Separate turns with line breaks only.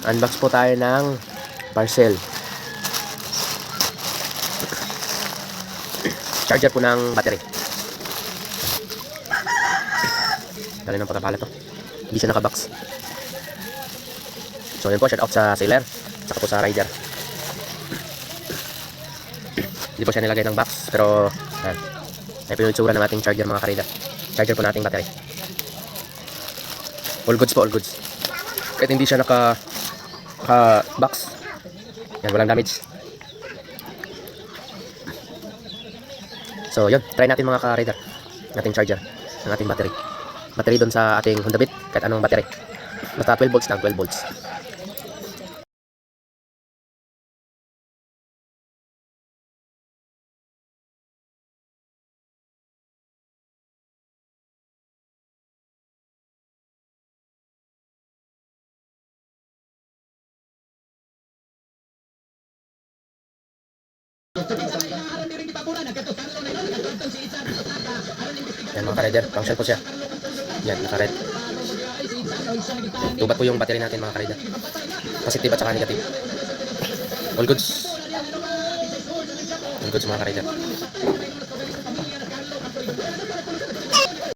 Unbox po tayo ng parcel. Charger po ng battery. Dali ng pagkakalat to. Hindi siya nakabox. So yun po, shout out sa seller, saka po sa rider. Hindi po siya nilagay ng box, pero yan. Ay po yung itsura ng ating charger mga karida. Charger po nating battery. All goods po, all goods. Kahit hindi siya naka box. Yan, walang damage. So yun, try natin mga ka-rider. Ating charger, ng ating battery. Battery doon sa ating Honda Beat, kahit anong battery. Basta 12 volts lang, 12 volts. Yan mga ka-rider, function po siya. Yan, naka-red. Tubat po yung battery natin mga ka-rider. Positive at saka negative. All goods. All goods mga ka-rider.